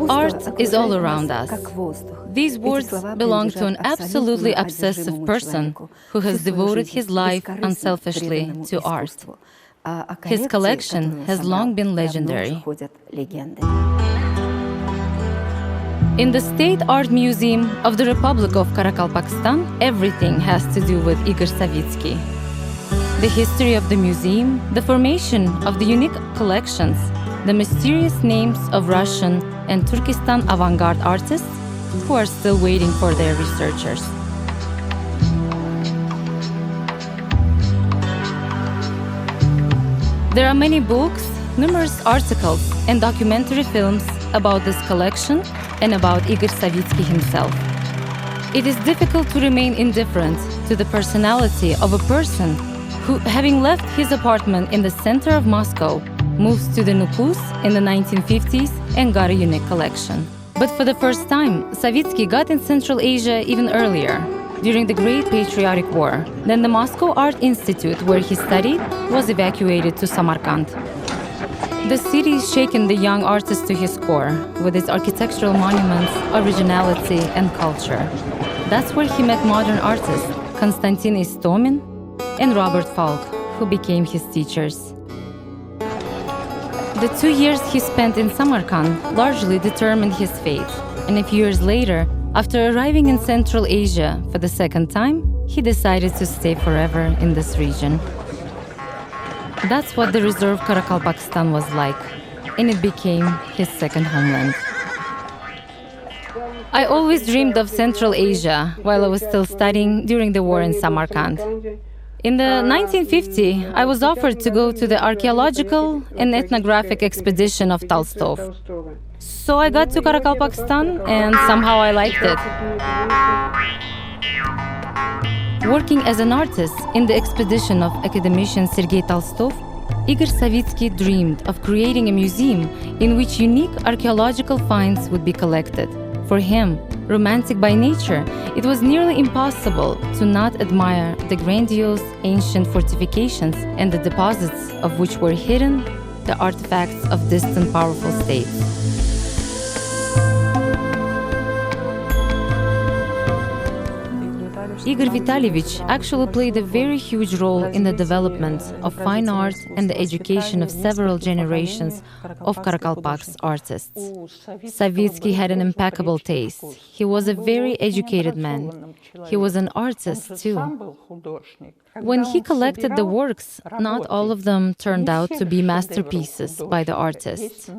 Art is all around us. These words belong to an absolutely obsessive person who has devoted his life unselfishly to art. His collection has long been legendary. In the State Art Museum of the Republic of Karakalpakstan, everything has to do with Igor Savitskiy. The history of the museum, the formation of the unique collections, the mysterious names of Russian and Turkestan avant-garde artists who are still waiting for their researchers. There are many books, numerous articles, and documentary films about this collection and about Igor Savitskiy himself. It is difficult to remain indifferent to the personality of a person who, having left his apartment in the center of Moscow, moves to the Nukus in the 1950s and got a unique collection. But for the first time, Savitskiy got in Central Asia even earlier, during the Great Patriotic War. Then the Moscow Art Institute, where he studied, was evacuated to Samarkand. The city is shaken the young artist to his core, with its architectural monuments, originality, and culture. That's where he met modern artists Konstantin Istomin and Robert Falk, who became his teachers. The 2 years he spent in Samarkand largely determined his fate, and a few years later, after arriving in Central Asia for the second time, he decided to stay forever in this region. That's what the reserve Karakalpakstan was like, and it became his second homeland. I always dreamed of Central Asia while I was still studying during the war in Samarkand. In the 1950, I was offered to go to the archaeological and ethnographic expedition of Tolstov. So I got to Karakalpakstan and somehow I liked it. Working as an artist in the expedition of academician Sergei Tolstov, Igor Savitskiy dreamed of creating a museum in which unique archaeological finds would be collected. For him, romantic by nature, it was nearly impossible to not admire the grandiose ancient fortifications and the deposits of which were hidden the artifacts of distant powerful states. Igor Vitalyevich actually played a very huge role in the development of fine art and the education of several generations of Karakalpak's artists. Savitskiy had an impeccable taste. He was a very educated man. He was an artist too. When he collected the works, not all of them turned out to be masterpieces by the artists.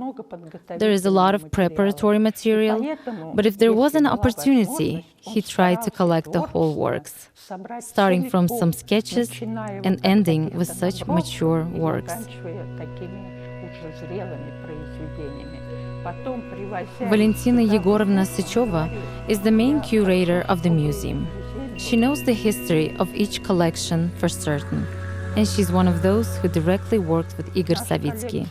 There is a lot of preparatory material, but if there was an opportunity, he tried to collect the whole works, starting from some sketches and ending with such mature works. Valentina Yegorovna Sychova is the main curator of the museum. She knows the history of each collection for certain, and she's one of those who directly worked with Igor Savitskiy.